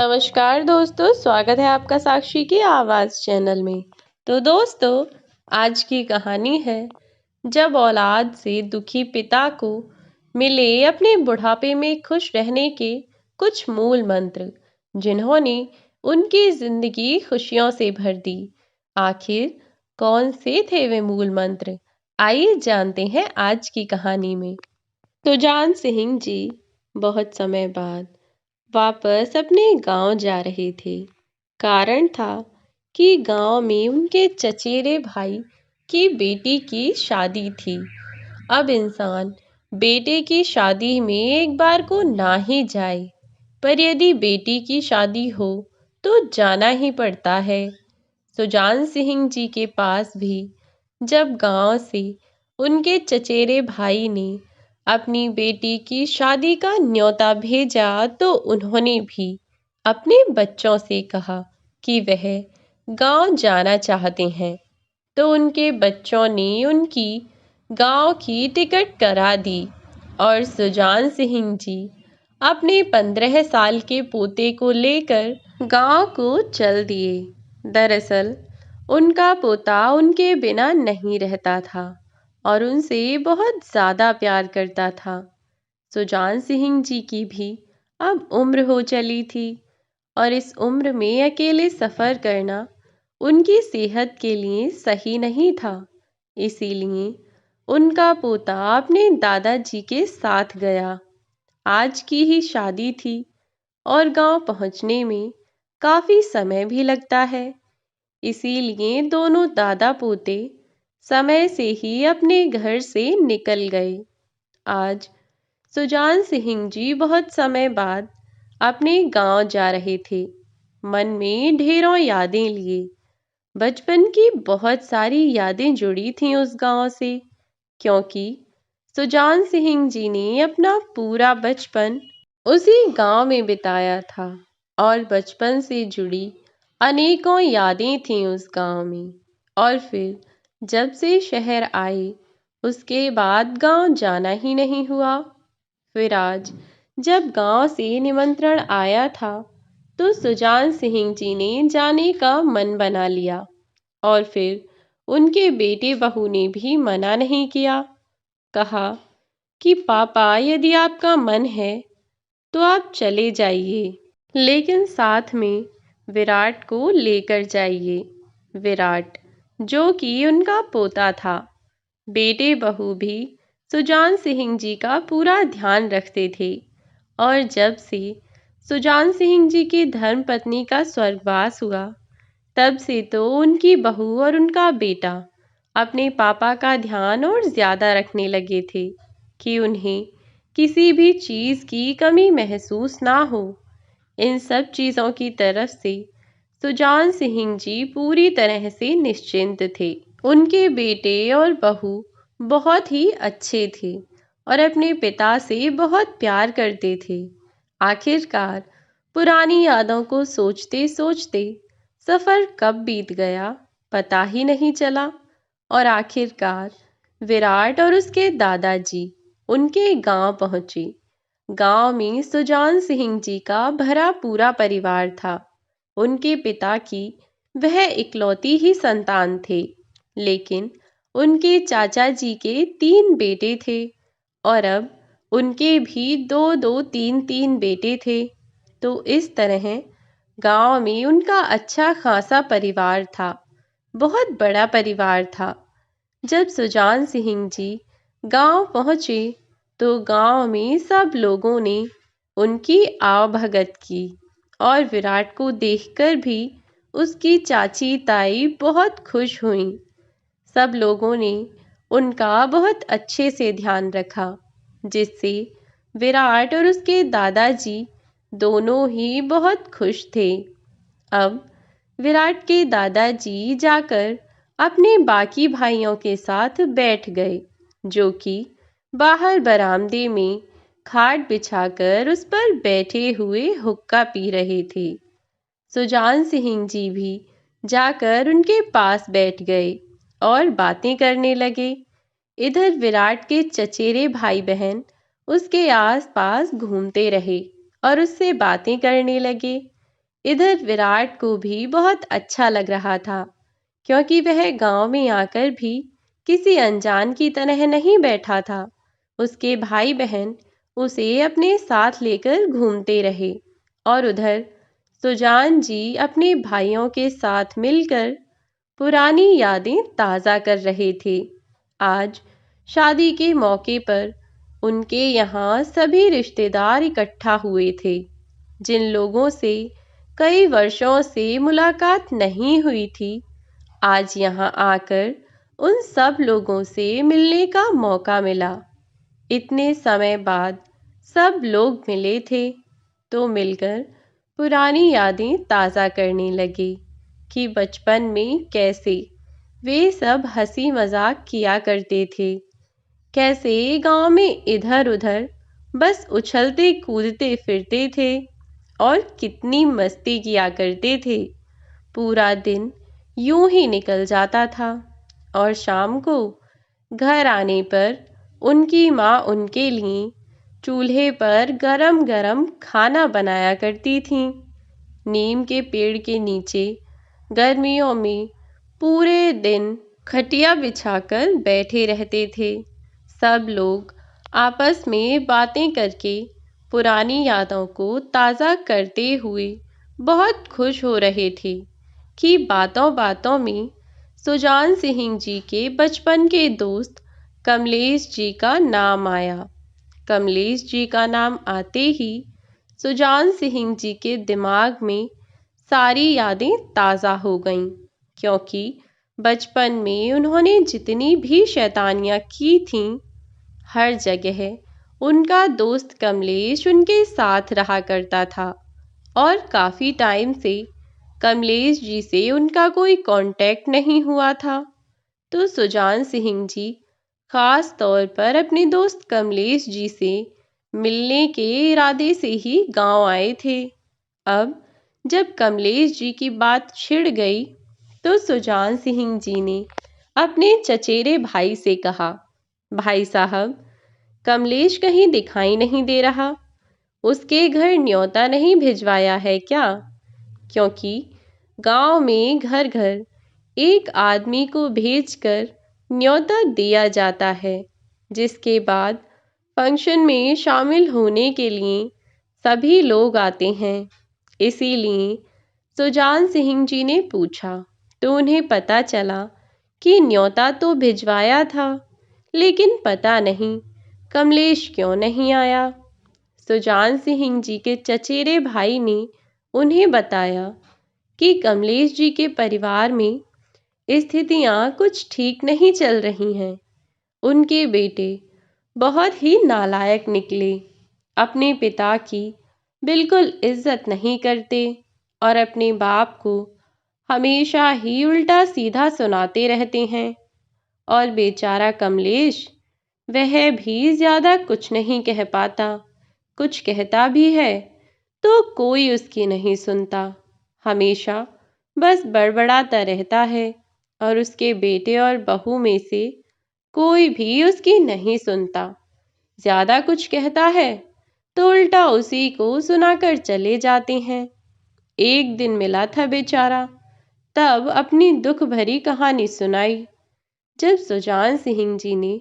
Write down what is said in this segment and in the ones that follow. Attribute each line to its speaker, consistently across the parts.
Speaker 1: नमस्कार दोस्तों, स्वागत है आपका साक्षी की आवाज़ चैनल में। तो दोस्तों, आज की कहानी है जब औलाद से दुखी पिता को मिले अपने बुढ़ापे में खुश रहने के कुछ मूल मंत्र, जिन्होंने उनकी जिंदगी खुशियों से भर दी। आखिर कौन से थे वे मूल मंत्र? आइए जानते हैं आज की कहानी में। सुजान सिंह जी बहुत समय बाद वापस अपने गांव जा रहे थे। कारण था कि गांव में उनके चचेरे भाई की बेटी की शादी थी। अब इंसान बेटे की शादी में एक बार को ना ही जाए, पर यदि बेटी की शादी हो तो जाना ही पड़ता है। सुजान सिंह जी के पास भी जब गांव से उनके चचेरे भाई ने अपनी बेटी की शादी का न्योता भेजा तो उन्होंने भी अपने बच्चों से कहा कि वह गांव जाना चाहते हैं। तो उनके बच्चों ने उनकी गांव की टिकट करा दी और सुजान सिंह जी अपने 15 साल के पोते को लेकर गांव को चल दिए। दरअसल उनका पोता उनके बिना नहीं रहता था और उनसे बहुत ज़्यादा प्यार करता था। सुजान सिंह जी की भी अब उम्र हो चली थी और इस उम्र में अकेले सफ़र करना उनकी सेहत के लिए सही नहीं था। इसीलिए उनका पोता अपने दादाजी के साथ गया। आज की ही शादी थी और गांव पहुंचने में काफ़ी समय भी लगता है। इसीलिए दोनों दादा पोते समय से ही अपने घर से निकल गए। आज सुजान सिंह जी बहुत समय बाद अपने गांव जा रहे थे। मन में ढेरों यादें लिए। बचपन की बहुत सारी यादें जुड़ी थीं उस गांव से, क्योंकि सुजान सिंह जी ने अपना पूरा बचपन उसी गांव में बिताया था और बचपन से जुड़ी अनेकों यादें थीं उस गांव में। और फिर जब से शहर आए उसके बाद गांव जाना ही नहीं हुआ। फिर आज जब गांव से निमंत्रण आया था तो सुजान सिंह जी ने जाने का मन बना लिया और फिर उनके बेटे बहू ने भी मना नहीं किया। कहा कि पापा, यदि आपका मन है तो आप चले जाइए, लेकिन साथ में विराट को लेकर जाइए। विराट जो कि उनका पोता था। बेटे बहू भी सुजान सिंह जी का पूरा ध्यान रखते थे और जब से सुजान सिंह जी की धर्मपत्नी का स्वर्गवास हुआ तब से तो उनकी बहू और उनका बेटा अपने पापा का ध्यान और ज़्यादा रखने लगे थे कि उन्हें किसी भी चीज़ की कमी महसूस ना हो। इन सब चीज़ों की तरफ से सुजान सिंह जी पूरी तरह से निश्चिंत थे। उनके बेटे और बहू बहुत ही अच्छे थे और अपने पिता से बहुत प्यार करते थे। आखिरकार पुरानी यादों को सोचते सोचते सफ़र कब बीत गया पता ही नहीं चला और आखिरकार विराट और उसके दादाजी उनके गांव पहुंचे। गांव में सुजान सिंह जी का भरा पूरा परिवार था। उनके पिता की वह इकलौती ही संतान थे, लेकिन उनके चाचा जी के 3 बेटे थे और अब उनके भी 2-2, 3-3 बेटे थे। तो इस तरह गांव में उनका अच्छा खासा परिवार था, बहुत बड़ा परिवार था। जब सुजान सिंह जी गांव पहुंचे तो गांव में सब लोगों ने उनकी आवभगत की और विराट को देखकर भी उसकी चाची ताई बहुत खुश हुईं। सब लोगों ने उनका बहुत अच्छे से ध्यान रखा, जिससे विराट और उसके दादाजी दोनों ही बहुत खुश थे। अब विराट के दादाजी जाकर अपने बाकी भाइयों के साथ बैठ गए, जो कि बाहर बरामदे में खाट बिछाकर उस पर बैठे हुए हुक्का पी रहे थे। सुजान सिंह जी भी जाकर उनके पास बैठ गए और बातें करने लगे। इधर विराट के चचेरे भाई बहन उसके आसपास घूमते रहे और उससे बातें करने लगे। इधर विराट को भी बहुत अच्छा लग रहा था, क्योंकि वह गांव में आकर भी किसी अनजान की तरह नहीं बैठा था। उसके भाई बहन उसे अपने साथ लेकर घूमते रहे और उधर सुजान जी अपने भाइयों के साथ मिलकर पुरानी यादें ताज़ा कर रहे थे। आज शादी के मौके पर उनके यहाँ सभी रिश्तेदार इकट्ठा हुए थे। जिन लोगों से कई वर्षों से मुलाकात नहीं हुई थी, आज यहाँ आकर उन सब लोगों से मिलने का मौका मिला। इतने समय बाद सब लोग मिले थे, तो मिलकर पुरानी यादें ताज़ा करने लगे कि बचपन में कैसे वे सब हंसी मजाक किया करते थे, कैसे गांव में इधर उधर बस उछलते कूदते फिरते थे और कितनी मस्ती किया करते थे। पूरा दिन यूं ही निकल जाता था और शाम को घर आने पर उनकी माँ उनके लिए चूल्हे पर गरम गरम खाना बनाया करती थीं। नीम के पेड़ के नीचे गर्मियों में पूरे दिन खटिया बिछाकर बैठे रहते थे। सब लोग आपस में बातें करके पुरानी यादों को ताज़ा करते हुए बहुत खुश हो रहे थे कि बातों बातों में सुजान सिंह जी के बचपन के दोस्त कमलेश जी का नाम आया। कमलेश जी का नाम आते ही सुजान सिंह जी के दिमाग में सारी यादें ताज़ा हो गईं, क्योंकि बचपन में उन्होंने जितनी भी शैतानियाँ की थीं, हर जगह उनका दोस्त कमलेश उनके साथ रहा करता था और काफ़ी टाइम से कमलेश जी से उनका कोई कांटेक्ट नहीं हुआ था। तो सुजान सिंह जी खास तौर पर अपने दोस्त कमलेश जी से मिलने के इरादे से ही गांव आए थे। अब जब कमलेश जी की बात छिड़ गई, तो सुजान सिंह जी ने अपने चचेरे भाई से कहा, भाई साहब, कमलेश कहीं दिखाई नहीं दे रहा, उसके घर न्योता नहीं भिजवाया है क्या? क्योंकि गांव में घर घर एक आदमी को भेजकर न्योता दिया जाता है, जिसके बाद फंक्शन में शामिल होने के लिए सभी लोग आते हैं। इसीलिए सुजान सिंह जी ने पूछा, तो उन्हें पता चला कि न्योता तो भिजवाया था, लेकिन पता नहीं कमलेश क्यों नहीं आया। सुजान सिंह जी के चचेरे भाई ने उन्हें बताया कि कमलेश जी के परिवार में स्थितियां कुछ ठीक नहीं चल रही हैं। उनके बेटे बहुत ही नालायक निकले, अपने पिता की बिल्कुल इज्जत नहीं करते और अपने बाप को हमेशा ही उल्टा सीधा सुनाते रहते हैं। और बेचारा कमलेश, वह भी ज्यादा कुछ नहीं कह पाता, कुछ कहता भी है तो कोई उसकी नहीं सुनता, हमेशा बस बड़बड़ाता रहता है और उसके बेटे और बहू में से कोई भी उसकी नहीं सुनता। ज्यादा कुछ कहता है तो उल्टा उसी को सुनाकर चले जाते हैं। एक दिन मिला था बेचारा, तब अपनी दुख भरी कहानी सुनाई। जब सुजान सिंह जी ने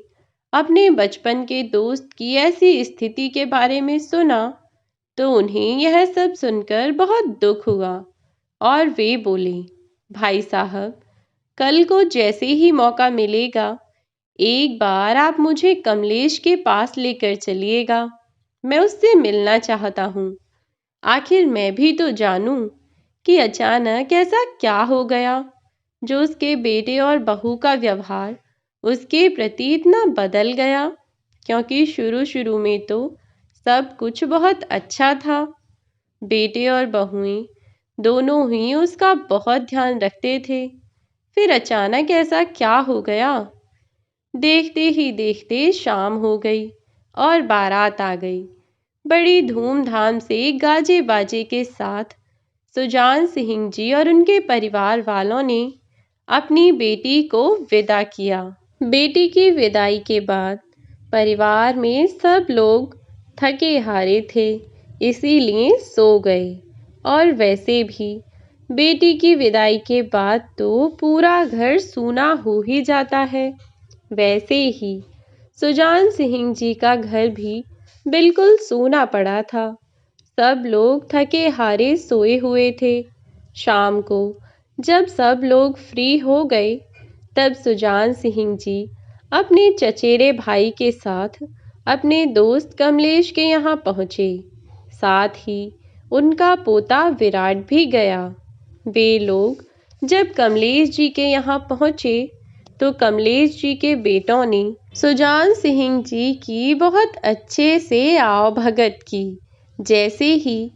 Speaker 1: अपने बचपन के दोस्त की ऐसी स्थिति के बारे में सुना, तो उन्हें यह सब सुनकर बहुत दुख हुआ और वे बोले, भाई साहब, कल को जैसे ही मौका मिलेगा, एक बार आप मुझे कमलेश के पास लेकर चलिएगा। मैं उससे मिलना चाहता हूँ। आखिर मैं भी तो जानूं कि अचानक ऐसा क्या हो गया जो उसके बेटे और बहू का व्यवहार उसके प्रति इतना बदल गया, क्योंकि शुरू शुरू में तो सब कुछ बहुत अच्छा था। बेटे और बहुएं दोनों ही उसका बहुत ध्यान रखते थे। फिर अचानक ऐसा क्या हो गया? देखते ही देखते शाम हो गई और बारात आ गई। बड़ी धूमधाम से गाजे बाजे के साथ सुजान सिंह जी और उनके परिवार वालों ने अपनी बेटी को विदा किया। बेटी की विदाई के बाद परिवार में सब लोग थके हारे थे, इसीलिए सो गए। और वैसे भी बेटी की विदाई के बाद तो पूरा घर सूना हो ही जाता है। वैसे ही सुजान सिंह जी का घर भी बिल्कुल सूना पड़ा था। सब लोग थके हारे सोए हुए थे। शाम को जब सब लोग फ्री हो गए, तब सुजान सिंह जी अपने चचेरे भाई के साथ अपने दोस्त कमलेश के यहाँ पहुँचे। साथ ही उनका पोता विराट भी गया। वे लोग जब कमलेश जी के यहाँ पहुँचे, तो कमलेश जी के बेटों ने सुजान सिंह जी की बहुत अच्छे से आओ भगत की। जैसे ही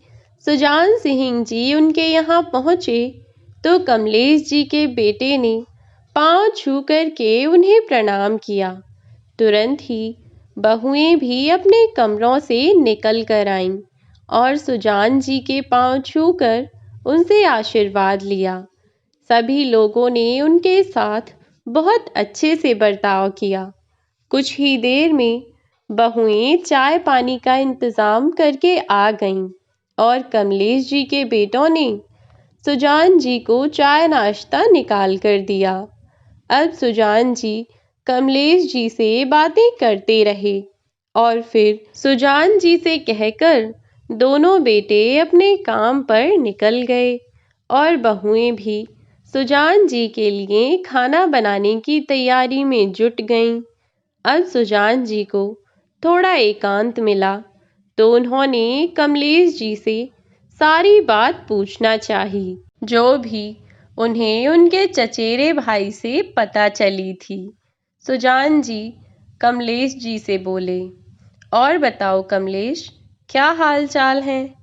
Speaker 1: सुजान सिंह जी उनके यहाँ पहुँचे, तो कमलेश जी के बेटे ने पांव छू करके उन्हें प्रणाम किया। तुरंत ही बहुएं भी अपने कमरों से निकल कर आईं और सुजान जी के पांव छूकर उनसे आशीर्वाद लिया। सभी लोगों ने उनके साथ बहुत अच्छे से बर्ताव किया। कुछ ही देर में बहुएं चाय पानी का इंतजाम करके आ गईं और कमलेश जी के बेटों ने सुजान जी को चाय नाश्ता निकाल कर दिया। अब सुजान जी कमलेश जी से बातें करते रहे और फिर सुजान जी से कहकर दोनों बेटे अपने काम पर निकल गए और बहुएं भी सुजान जी के लिए खाना बनाने की तैयारी में जुट गईं। अब सुजान जी को थोड़ा एकांत मिला, तो उन्होंने कमलेश जी से सारी बात पूछना चाही, जो भी उन्हें उनके चचेरे भाई से पता चली थी। सुजान जी कमलेश जी से बोले, और बताओ कमलेश, क्या हाल चाल है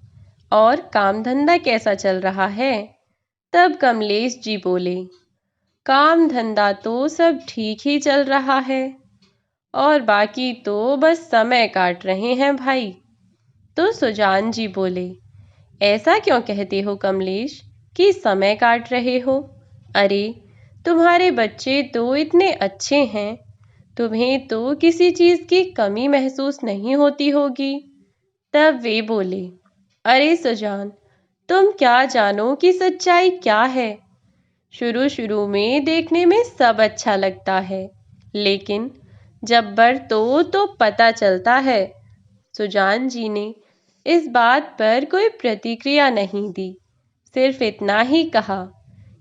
Speaker 1: और काम धंधा कैसा चल रहा है? तब कमलेश जी बोले, काम धंधा तो सब ठीक ही चल रहा है और बाकी तो बस समय काट रहे हैं भाई। तो सुजान जी बोले, ऐसा क्यों कहते हो कमलेश कि समय काट रहे हो? अरे, तुम्हारे बच्चे तो इतने अच्छे हैं, तुम्हें तो किसी चीज़ की कमी महसूस नहीं होती होगी। तब वे बोले, अरे सुजान, तुम क्या जानो कि सच्चाई क्या है। शुरू शुरू में देखने में सब अच्छा लगता है, लेकिन जब बरतो तो पता चलता है। सुजान जी ने इस बात पर कोई प्रतिक्रिया नहीं दी, सिर्फ इतना ही कहा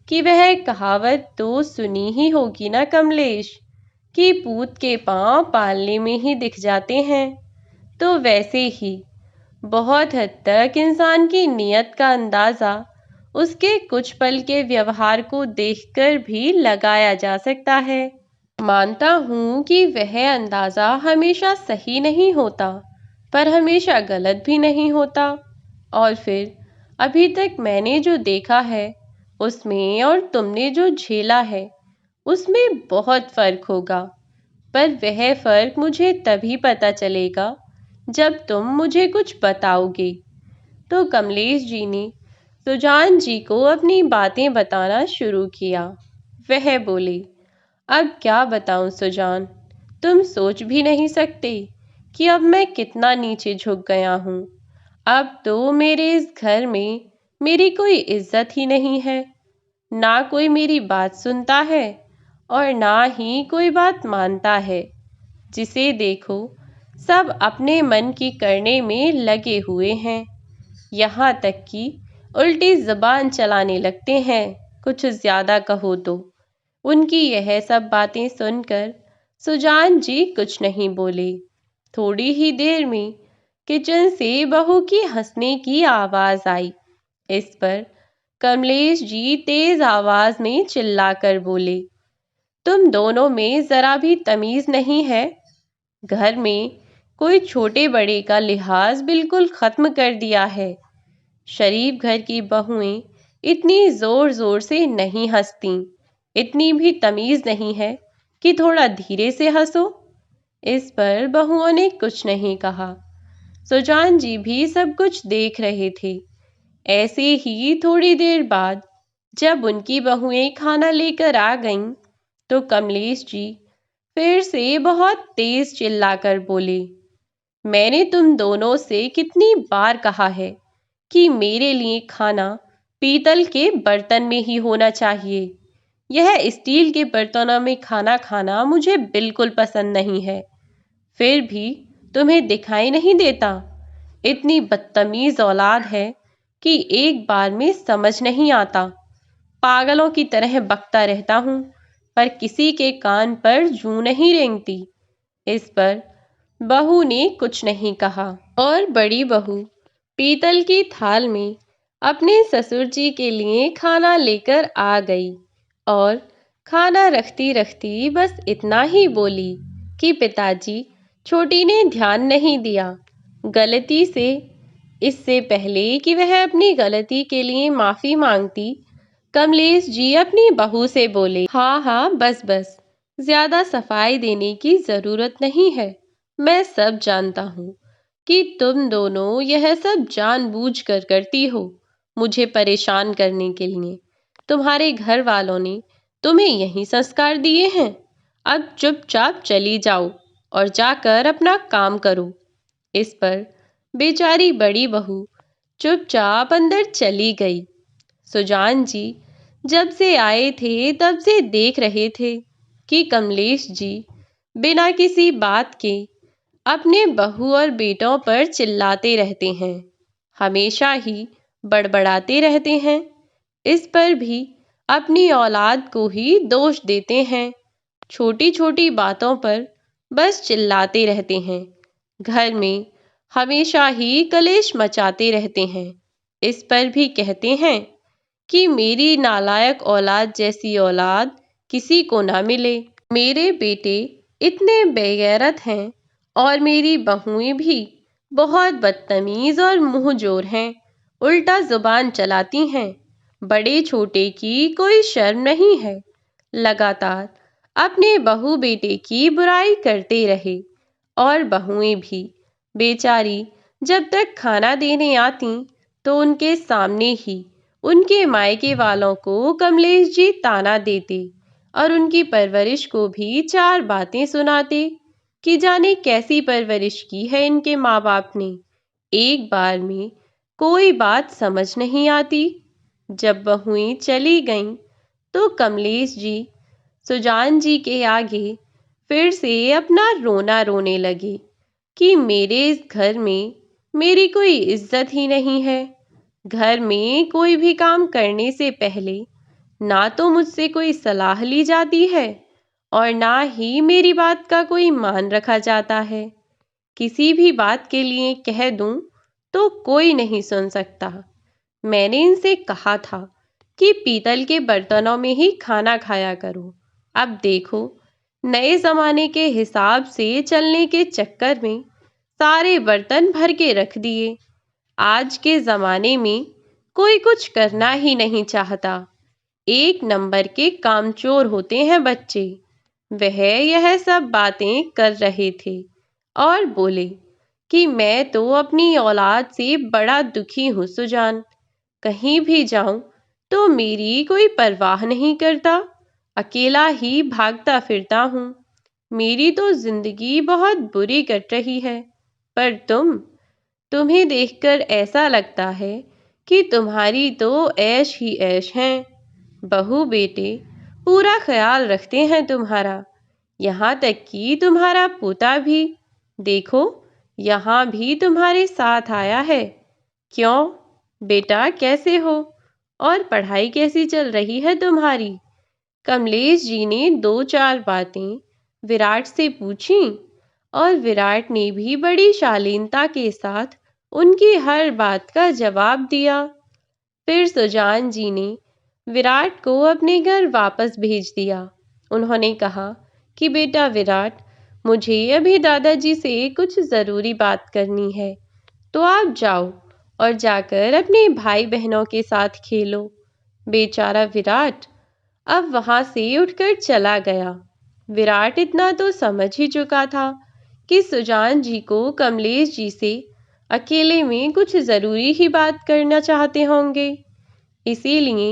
Speaker 1: कि वह कहावत तो सुनी ही होगी ना कमलेश, कि पूत के पांव पालने में ही दिख जाते हैं। तो वैसे ही बहुत हद तक इंसान की नीयत का अंदाज़ा उसके कुछ पल के व्यवहार को देखकर भी लगाया जा सकता है। मानता हूँ कि वह अंदाज़ा हमेशा सही नहीं होता, पर हमेशा गलत भी नहीं होता। और फिर अभी तक मैंने जो देखा है उसमें और तुमने जो झेला है उसमें बहुत फ़र्क होगा, पर वह फ़र्क मुझे तभी पता चलेगा जब तुम मुझे कुछ बताओगे। तो कमलेश जी ने सुजान जी को अपनी बातें बताना शुरू किया। वह बोले, अब क्या बताऊं सुजान, तुम सोच भी नहीं सकते कि अब मैं कितना नीचे झुक गया हूँ। अब तो मेरे इस घर में मेरी कोई इज्जत ही नहीं है, ना कोई मेरी बात सुनता है और ना ही कोई बात मानता है। जिसे देखो सब अपने मन की करने में लगे हुए हैं, यहाँ तक कि उल्टी ज़बान चलाने लगते हैं, कुछ ज़्यादा कहो तो। उनकी यह सब बातें सुनकर सुजान जी कुछ नहीं बोले। थोड़ी ही देर में किचन से बहू की हंसने की आवाज़ आई। इस पर कमलेश जी तेज आवाज में चिल्लाकर बोले, तुम दोनों में ज़रा भी तमीज़ नहीं है? घर में कोई छोटे बड़े का लिहाज बिल्कुल ख़त्म कर दिया है। शरीफ घर की बहुएं इतनी ज़ोर ज़ोर से नहीं हंसती, इतनी भी तमीज़ नहीं है कि थोड़ा धीरे से हंसो। इस पर बहुओं ने कुछ नहीं कहा। सुजान जी भी सब कुछ देख रहे थे। ऐसे ही थोड़ी देर बाद जब उनकी बहुएं खाना लेकर आ गईं, तो कमलेश जी फिर से बहुत तेज चिल्लाकर बोले, मैंने तुम दोनों से कितनी बार कहा है कि मेरे लिए खाना पीतल के बर्तन में ही होना चाहिए। यह स्टील के बर्तनों में खाना खाना मुझे बिल्कुल पसंद नहीं है। फिर भी तुम्हें दिखाई नहीं देता? इतनी बदतमीज औलाद है कि एक बार में समझ नहीं आता। पागलों की तरह बकता रहता हूँ, पर किसी के कान पर जूं नहीं रेंगती। इस पर बहू ने कुछ नहीं कहा और बड़ी बहू पीतल की थाल में अपने ससुर जी के लिए खाना लेकर आ गई और खाना रखती रखती बस इतना ही बोली कि पिताजी, छोटी ने ध्यान नहीं दिया। गलती से, इससे पहले कि वह अपनी गलती के लिए माफी मांगती, कमलेश जी अपनी बहू से बोले, हाँ हाँ, बस बस, ज्यादा सफाई देने की जरूरत नहीं है। मैं सब जानता हूँ कि तुम दोनों यह सब जानबूझकर करती हो, मुझे परेशान करने के लिए। तुम्हारे घर वालों ने तुम्हें यही संस्कार दिए हैं। अब चुपचाप चली जाओ और जाकर अपना काम करो। इस पर बेचारी बड़ी बहू चुपचाप अंदर चली गई। सुजान जी जब से आए थे तब से देख रहे थे कि कमलेश जी बिना किसी बात के अपने बहू और बेटों पर चिल्लाते रहते हैं, हमेशा ही बड़बड़ाते रहते हैं। इस पर भी अपनी औलाद को ही दोष देते हैं। छोटी छोटी बातों पर बस चिल्लाते रहते हैं। घर में हमेशा ही कलेश मचाते रहते हैं। इस पर भी कहते हैं कि मेरी नालायक औलाद जैसी औलाद किसी को ना मिले। मेरे बेटे इतने बेगैरत हैं और मेरी बहुएं भी बहुत बदतमीज और मुंहजोर हैं, उल्टा जुबान चलाती हैं। बड़े छोटे की कोई शर्म नहीं है। लगातार अपने बहू बेटे की बुराई करते रहे और बहुएं भी बेचारी जब तक खाना देने आती तो उनके सामने ही उनके मायके वालों को कमलेश जी ताना देते और उनकी परवरिश को भी चार बातें सुनाते कि जाने कैसी परवरिश की है इनके माँ बाप ने। एक बार में कोई बात समझ नहीं आती। जब बहुएं चली गईं तो कमलेश जी सुजान जी के आगे फिर से अपना रोना रोने लगे कि मेरे इस घर में मेरी कोई इज्जत ही नहीं है। घर में कोई भी काम करने से पहले ना तो मुझसे कोई सलाह ली जाती है और ना ही मेरी बात का कोई मान रखा जाता है। किसी भी बात के लिए कह दूं तो कोई नहीं सुन सकता। मैंने इनसे कहा था कि पीतल के बर्तनों में ही खाना खाया करो। अब देखो, नए जमाने के हिसाब से चलने के चक्कर में सारे बर्तन भर के रख दिए। आज के जमाने में कोई कुछ करना ही नहीं चाहता। एक नंबर के कामचोर होते हैं बच्चे। वह यह सब बातें कर रहे थे और बोले कि मैं तो अपनी औलाद से बड़ा दुखी हूँ सुजान। कहीं भी जाऊं तो मेरी कोई परवाह नहीं करता, अकेला ही भागता फिरता हूँ। मेरी तो जिंदगी बहुत बुरी कट रही है। पर तुम्हें देखकर ऐसा लगता है कि तुम्हारी तो ऐश ही ऐश है। बहू बेटे पूरा ख्याल रखते हैं तुम्हारा, यहाँ तक कि तुम्हारा पोता भी। देखो, यहाँ भी तुम्हारे साथ आया है। क्यों बेटा, कैसे हो और पढ़ाई कैसी चल रही है तुम्हारी? कमलेश जी ने दो चार बातें विराट से पूछी और विराट ने भी बड़ी शालीनता के साथ उनकी हर बात का जवाब दिया। फिर सुजान जी ने विराट को अपने घर वापस भेज दिया। उन्होंने कहा कि बेटा विराट, मुझे अभी दादाजी से कुछ ज़रूरी बात करनी है, तो आप जाओ और जाकर अपने भाई बहनों के साथ खेलो। बेचारा विराट अब वहां से उठकर चला गया। विराट इतना तो समझ ही चुका था कि सुजान जी को कमलेश जी से अकेले में कुछ ज़रूरी ही बात करना चाहते होंगे। इसीलिए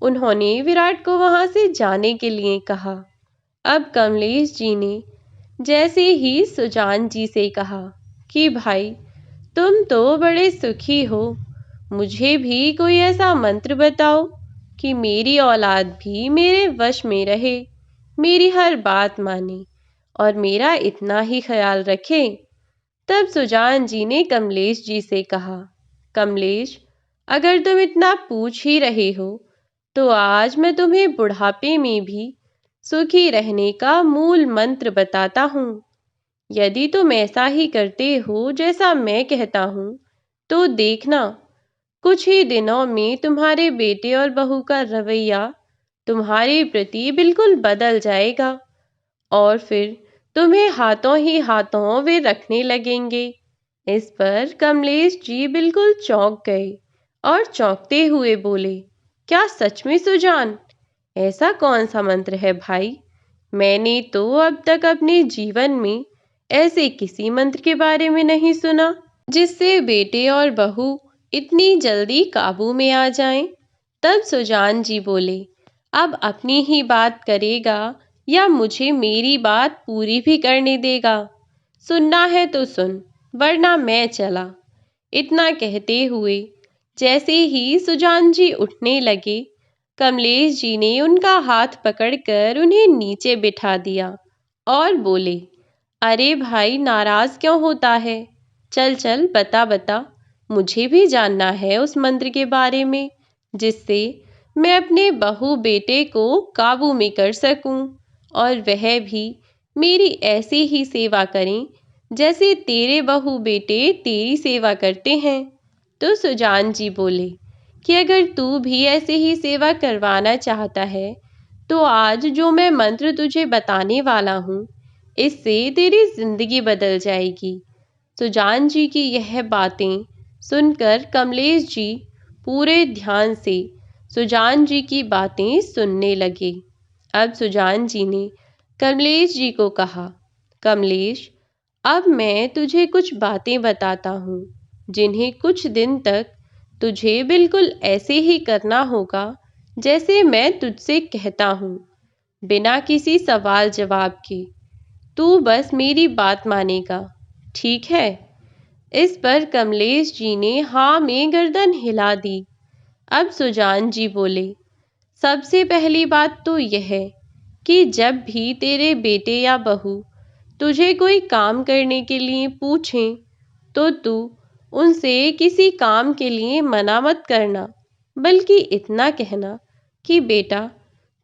Speaker 1: उन्होंने विराट को वहां से जाने के लिए कहा। अब कमलेश जी ने जैसे ही सुजान जी से कहा कि भाई, तुम तो बड़े सुखी हो, मुझे भी कोई ऐसा मंत्र बताओ कि मेरी औलाद भी मेरे वश में रहे, मेरी हर बात माने और मेरा इतना ही ख्याल रखे। तब सुजान जी ने कमलेश जी से कहा, कमलेश, अगर तुम इतना पूछ ही रहे हो तो आज मैं तुम्हें बुढ़ापे में भी सुखी रहने का मूल मंत्र बताता हूँ। यदि तुम ऐसा ही करते हो जैसा मैं कहता हूँ तो देखना, कुछ ही दिनों में तुम्हारे बेटे और बहू का रवैया तुम्हारे प्रति बिल्कुल बदल जाएगा और फिर तुम्हें हाथों ही हाथों वे रखने लगेंगे। इस पर कमलेश जी बिल्कुल चौंक गए और चौंकते हुए बोले, क्या सच में सुजान? ऐसा कौन सा मंत्र है भाई? मैंने तो अब तक अपने जीवन में ऐसे किसी मंत्र के बारे में नहीं सुना जिससे बेटे और बहू इतनी जल्दी काबू में आ जाएं। तब सुजान जी बोले, अब अपनी ही बात करेगा या मुझे मेरी बात पूरी भी करने देगा? सुनना है तो सुन, वरना मैं चला। इतना कहते हुए जैसे ही सुजान जी उठने लगे, कमलेश जी ने उनका हाथ पकड़कर उन्हें नीचे बिठा दिया और बोले, अरे भाई, नाराज क्यों होता है? चल चल, बता बता, मुझे भी जानना है उस मंत्र के बारे में जिससे मैं अपने बहू बेटे को काबू में कर सकूं और वह भी मेरी ऐसी ही सेवा करें जैसे तेरे बहू बेटे तेरी सेवा करते हैं। तो सुजान जी बोले कि अगर तू भी ऐसे ही सेवा करवाना चाहता है तो आज जो मैं मंत्र तुझे बताने वाला हूँ, इससे तेरी जिंदगी बदल जाएगी। सुजान जी की यह बातें सुनकर कमलेश जी पूरे ध्यान से सुजान जी की बातें सुनने लगे। अब सुजान जी ने कमलेश जी को कहा, कमलेश, अब मैं तुझे कुछ बातें बताता हूँ जिन्हें कुछ दिन तक तुझे बिल्कुल ऐसे ही करना होगा जैसे मैं तुझसे कहता हूँ, बिना किसी सवाल जवाब के। तू बस मेरी बात मानेगा, ठीक है? इस पर कमलेश जी ने हाँ में गर्दन हिला दी। अब सुजान जी बोले, सबसे पहली बात तो यह है कि जब भी तेरे बेटे या बहू तुझे कोई काम करने के लिए पूछें तो तू उनसे किसी काम के लिए मना मत करना, बल्कि इतना कहना कि बेटा,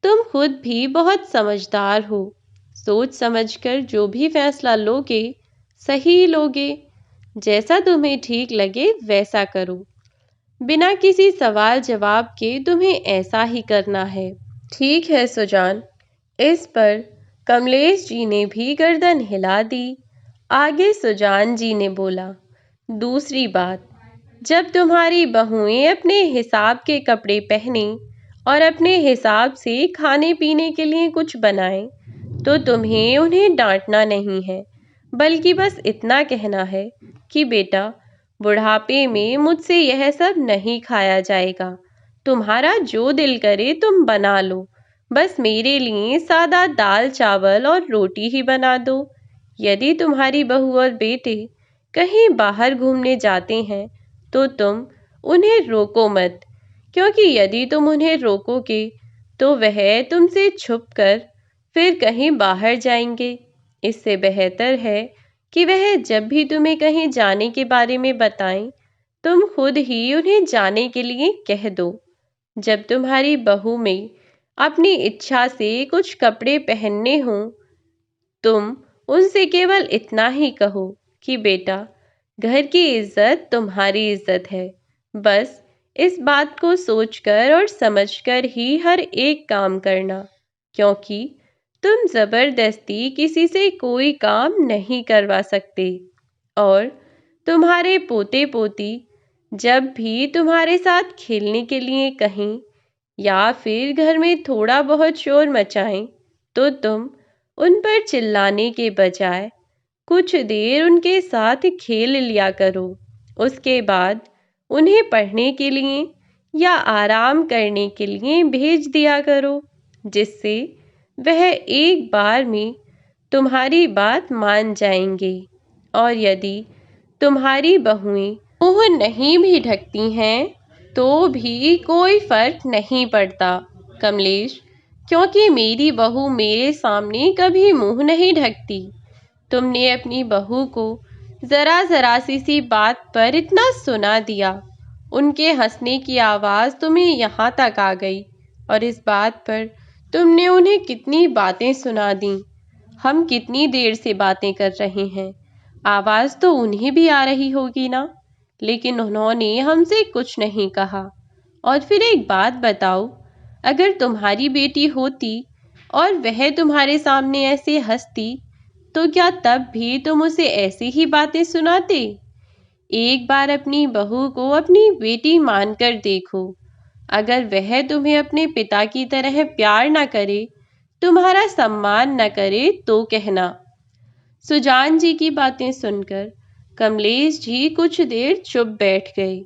Speaker 1: तुम खुद भी बहुत समझदार हो, सोच समझकर जो भी फैसला लोगे सही लोगे, जैसा तुम्हें ठीक लगे वैसा करो, बिना किसी सवाल जवाब के तुम्हें ऐसा ही करना है। ठीक है सुजान। इस पर कमलेश जी ने भी गर्दन हिला दी। आगे सुजान जी ने बोला, दूसरी बात, जब तुम्हारी बहुएं अपने हिसाब के कपड़े पहने और अपने हिसाब से खाने पीने के लिए कुछ बनाएं तो तुम्हें उन्हें डांटना नहीं है, बल्कि बस इतना कहना है कि बेटा, बुढ़ापे में मुझसे यह सब नहीं खाया जाएगा, तुम्हारा जो दिल करे तुम बना लो, बस मेरे लिए सादा दाल चावल और रोटी ही बना दो। यदि तुम्हारी बहू और बेटे कहीं बाहर घूमने जाते हैं तो तुम उन्हें रोको मत, क्योंकि यदि तुम उन्हें रोकोगे तो वह तुमसे छुपकर फिर कहीं बाहर जाएंगे। इससे बेहतर है कि वह जब भी तुम्हें कहीं जाने के बारे में बताएं, तुम खुद ही उन्हें जाने के लिए कह दो। जब तुम्हारी बहू में अपनी इच्छा से कुछ कपड़े पहनने हों, तुम उनसे केवल इतना ही कहो कि बेटा, घर की इज्जत तुम्हारी इज्जत है। बस इस बात को सोचकर और समझकर ही हर एक काम करना, क्योंकि तुम जबरदस्ती किसी से कोई काम नहीं करवा सकते। और तुम्हारे पोते पोती जब भी तुम्हारे साथ खेलने के लिए कहें या फिर घर में थोड़ा बहुत शोर मचाएं तो तुम उन पर चिल्लाने के बजाय कुछ देर उनके साथ खेल लिया करो। उसके बाद उन्हें पढ़ने के लिए या आराम करने के लिए भेज दिया करो, जिससे वह एक बार में तुम्हारी बात मान जाएंगे। और यदि तुम्हारी बहुएं मुंह नहीं भी ढकती हैं तो भी कोई फर्क नहीं पड़ता कमलेश, क्योंकि मेरी बहू मेरे सामने कभी मुंह नहीं ढकती। तुमने अपनी बहू को जरा सी बात पर इतना सुना दिया। उनके हंसने की आवाज़ तुम्हें यहाँ तक आ गई, और इस बात पर तुमने उन्हें कितनी बातें सुना दी। हम कितनी देर से बातें कर रहे हैं, आवाज़ तो उन्हें भी आ रही होगी ना, लेकिन उन्होंने हमसे कुछ नहीं कहा। और फिर एक बात बताओ, अगर तुम्हारी बेटी होती और वह तुम्हारे सामने ऐसे हंसती, तो क्या तब भी तुम उसे ऐसी ही बातें सुनाते? एक बार अपनी बहू को अपनी बेटी मानकर देखो। अगर वह तुम्हें अपने पिता की तरह प्यार न करे, तुम्हारा सम्मान न करे, तो कहना। सुजान जी की बातें सुनकर कमलेश जी कुछ देर चुप बैठ गए।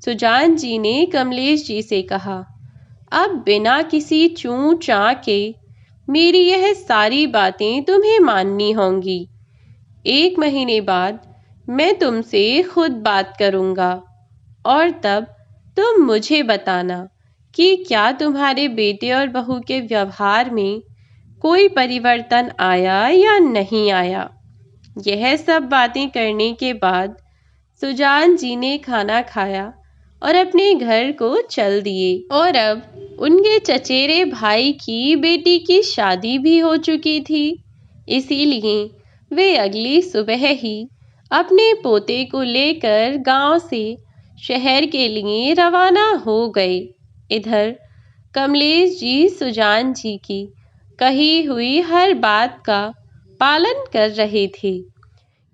Speaker 1: सुजान जी ने कमलेश जी से कहा, अब बिना किसी चूं चां के मेरी यह सारी बातें तुम्हें माननी होंगी। 1 महीने बाद मैं तुमसे खुद बात करूंगा, और तब तुम मुझे बताना कि क्या तुम्हारे बेटे और बहू के व्यवहार में कोई परिवर्तन आया या नहीं आया। यह सब बातें करने के बाद सुजान जी ने खाना खाया और अपने घर को चल दिए। और अब उनके चचेरे भाई की बेटी की शादी भी हो चुकी थी, इसीलिए वे अगली सुबह ही अपने पोते को लेकर गांव से शहर के लिए रवाना हो गए। इधर कमलेश जी सुजान जी की कही हुई हर बात का पालन कर रहे थे।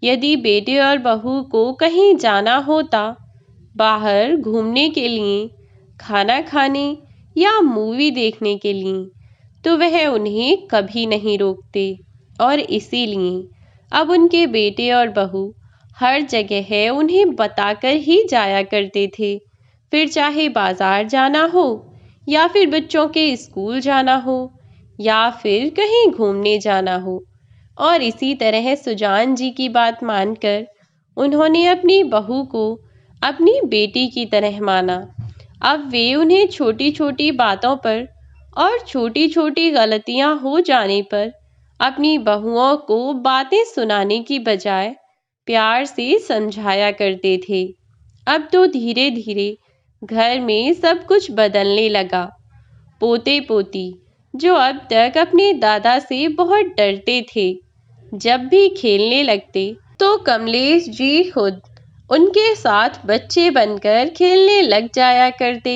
Speaker 1: यदि बेटे और बहू को कहीं जाना होता, बाहर घूमने के लिए, खाना खाने या मूवी देखने के लिए, तो वह उन्हें कभी नहीं रोकते। और इसीलिए अब उनके बेटे और बहू हर जगह उन्हें बताकर ही जाया करते थे। फिर चाहे बाजार जाना हो, या फिर बच्चों के स्कूल जाना हो, या फिर कहीं घूमने जाना हो। और इसी तरह सुजान जी की बात मानकर उन्होंने अपनी बहू को अपनी बेटी की तरह माना। अब वे उन्हें छोटी छोटी बातों पर और छोटी छोटी गलतियां हो जाने पर अपनी बहुओं को बातें सुनाने की बजाय प्यार से समझाया करते थे। अब तो धीरे धीरे घर में सब कुछ बदलने लगा। पोते पोती, जो अब तक अपने दादा से बहुत डरते थे, जब भी खेलने लगते तो कमलेश जी खुद उनके साथ बच्चे बनकर खेलने लग जाया करते।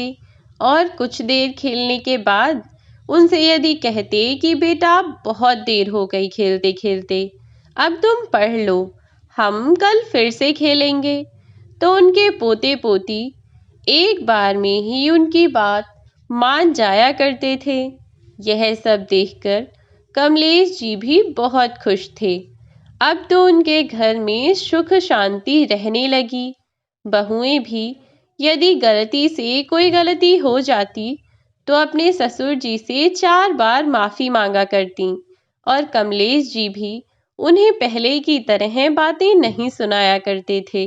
Speaker 1: और कुछ देर खेलने के बाद उनसे यदि कहते कि बेटा बहुत देर हो गई खेलते खेलते, अब तुम पढ़ लो, हम कल फिर से खेलेंगे, तो उनके पोते पोती एक बार में ही उनकी बात मान जाया करते थे। यह सब देखकर कमलेश जी भी बहुत खुश थे। अब तो उनके घर में सुख शांति रहने लगी। बहुएं भी यदि गलती से कोई गलती हो जाती, तो अपने ससुर जी से 4 बार माफ़ी मांगा करती, और कमलेश जी भी उन्हें पहले की तरह बातें नहीं सुनाया करते थे।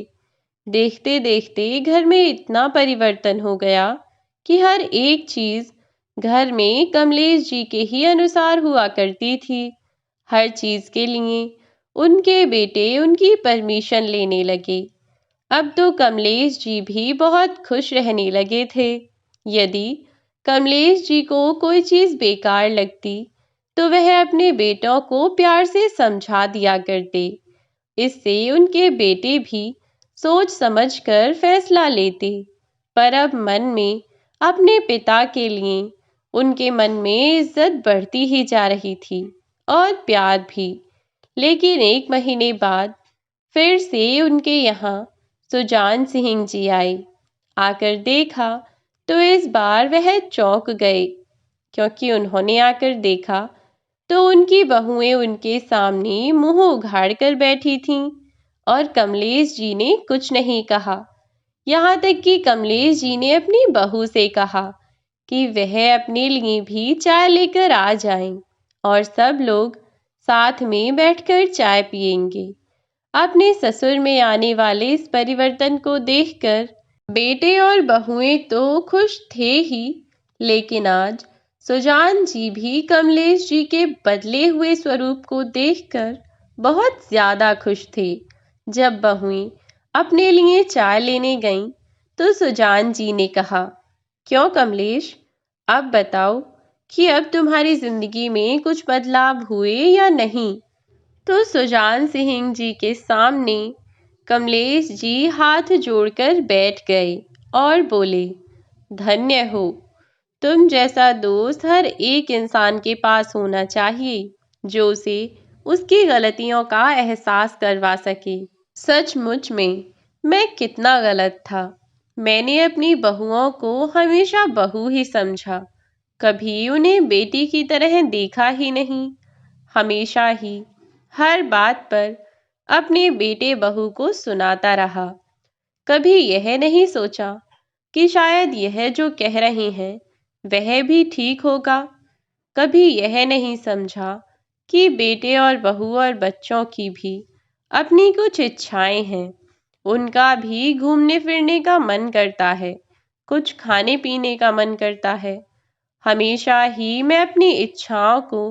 Speaker 1: देखते देखते घर में इतना परिवर्तन हो गया कि हर एक चीज़ घर में कमलेश जी के ही अनुसार हुआ करती थी। हर चीज़ के लिए उनके बेटे उनकी परमिशन लेने लगे। अब तो कमलेश जी भी बहुत खुश रहने लगे थे। यदि कमलेश जी को कोई चीज़ बेकार लगती, तो वह अपने बेटों को प्यार से समझा दिया करते। इससे उनके बेटे भी सोच समझकर फैसला लेते। पर अब मन में अपने पिता के लिए उनके मन में इज्जत बढ़ती ही जा रही थी, और प्यार भी। लेकिन 1 महीने बाद फिर से उनके यहाँ सुजान सिंह जी आए। आकर देखा तो इस बार वह चौंक गए, क्योंकि उन्होंने आकर देखा तो उनकी बहुएं उनके सामने मुंह उघाड़ कर बैठी थीं, और कमलेश जी ने कुछ नहीं कहा। यहाँ तक कि कमलेश जी ने अपनी बहू से कहा कि वह अपने लिए भी चाय लेकर आ जाएं, और सब लोग साथ में बैठकर चाय पिएंगे। अपने ससुर में आने वाले इस परिवर्तन को देखकर बेटे और बहुएं तो खुश थे ही, लेकिन आज सुजान जी भी कमलेश जी के बदले हुए स्वरूप को देखकर बहुत ज्यादा खुश थे। जब बहुएं अपने लिए चाय लेने गईं, तो सुजान जी ने कहा, क्यों कमलेश, अब बताओ कि अब तुम्हारी जिंदगी में कुछ बदलाव हुए या नहीं। तो सुजान सिंह जी के सामने कमलेश जी हाथ जोड़कर बैठ गए और बोले, धन्य हो, तुम जैसा दोस्त हर एक इंसान के पास होना चाहिए जो उसे उसकी गलतियों का एहसास करवा सके। सचमुच में मैं कितना गलत था। मैंने अपनी बहुओं को हमेशा बहू ही समझा, कभी उन्हें बेटी की तरह देखा ही नहीं। हमेशा ही हर बात पर अपने बेटे बहू को सुनाता रहा। कभी यह नहीं सोचा कि शायद यह जो कह रहे हैं वह भी ठीक होगा। कभी यह नहीं समझा कि बेटे और बहू और बच्चों की भी अपनी कुछ इच्छाएं हैं। उनका भी घूमने फिरने का मन करता है, कुछ खाने पीने का मन करता है। हमेशा ही मैं अपनी इच्छाओं को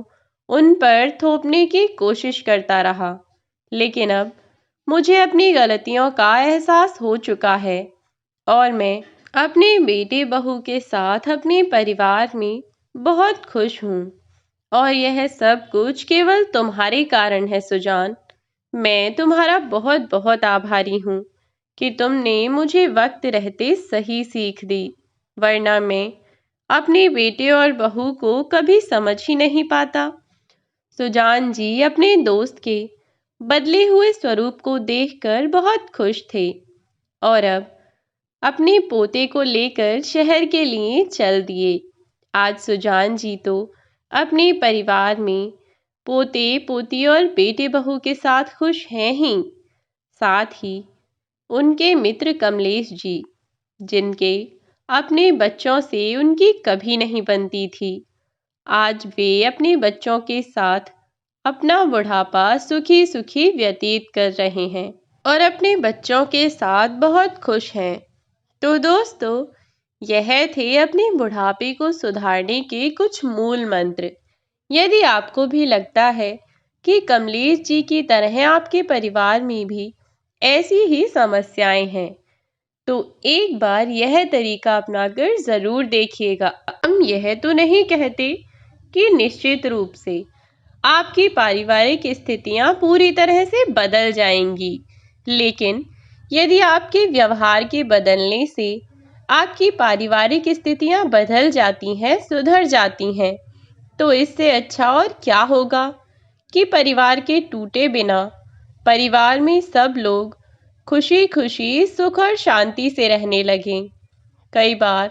Speaker 1: उन पर थोपने की कोशिश करता रहा, लेकिन अब मुझे अपनी गलतियों का एहसास हो चुका है और मैं अपने बेटे बहू के साथ अपने परिवार में बहुत खुश हूँ। और यह सब कुछ केवल तुम्हारे कारण है सुजान। मैं तुम्हारा बहुत बहुत आभारी हूँ कि तुमने मुझे वक्त रहते सही सीख दी, वरना मैं अपने बेटे और बहू को कभी समझ ही नहीं पाता। सुजान जी अपने दोस्त के बदले हुए स्वरूप को देखकर बहुत खुश थे और अब अपने पोते को लेकर शहर के लिए चल दिए। आज सुजान जी तो अपने परिवार में पोते पोती और बेटे बहू के साथ खुश हैं ही, साथ ही उनके मित्र कमलेश जी, जिनके अपने बच्चों से उनकी कभी नहीं बनती थी, आज वे अपने बच्चों के साथ अपना बुढ़ापा सुखी सुखी व्यतीत कर रहे हैं और अपने बच्चों के साथ बहुत खुश हैं। तो दोस्तों, यह थे अपने बुढ़ापे को सुधारने के कुछ मूल मंत्र। यदि आपको भी लगता है कि कमलेश जी की तरह आपके परिवार में भी ऐसी ही समस्याएं हैं, तो एक बार यह तरीका अपनाकर ज़रूर देखिएगा। हम यह तो नहीं कहते कि निश्चित रूप से आपकी पारिवारिक स्थितियां पूरी तरह से बदल जाएंगी, लेकिन यदि आपके व्यवहार के बदलने से आपकी पारिवारिक स्थितियां बदल जाती हैं, सुधर जाती हैं, तो इससे अच्छा और क्या होगा कि परिवार के टूटे बिना परिवार में सब लोग खुशी खुशी सुख और शांति से रहने लगें। कई बार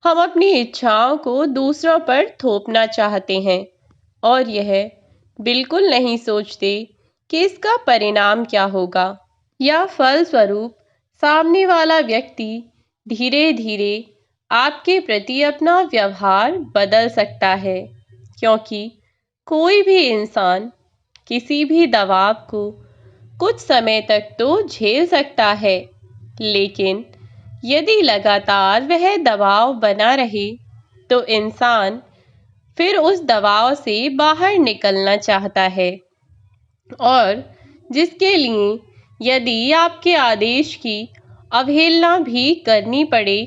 Speaker 1: हम अपनी इच्छाओं को दूसरों पर थोपना चाहते हैं और यह बिल्कुल नहीं सोचते कि इसका परिणाम क्या होगा या फलस्वरूप सामने वाला व्यक्ति धीरे धीरे आपके प्रति अपना व्यवहार बदल सकता है, क्योंकि कोई भी इंसान किसी भी दबाव को कुछ समय तक तो झेल सकता है, लेकिन यदि लगातार वह दबाव बना रहे तो इंसान फिर उस दबाव से बाहर निकलना चाहता है और जिसके लिए यदि आपके आदेश की अवहेलना भी करनी पड़े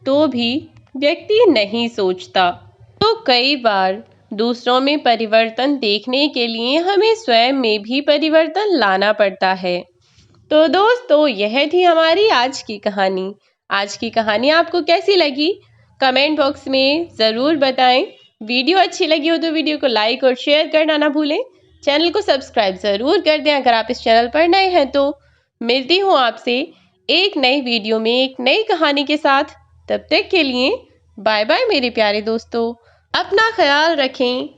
Speaker 1: तो भी व्यक्ति नहीं सोचता। तो कई बार दूसरों में परिवर्तन देखने के लिए हमें स्वयं में भी परिवर्तन लाना पड़ता है। तो दोस्तों, यह थी हमारी आज की कहानी। आज की कहानी आपको कैसी लगी कमेंट बॉक्स में ज़रूर बताएं। वीडियो अच्छी लगी हो तो वीडियो को लाइक और शेयर करना ना भूलें। चैनल को सब्सक्राइब ज़रूर कर दें अगर आप इस चैनल पर नए हैं तो। मिलती हूँ आपसे एक नई वीडियो में एक नई कहानी के साथ। तब तक के लिए बाय बाय मेरे प्यारे दोस्तों। अपना ख्याल रखें।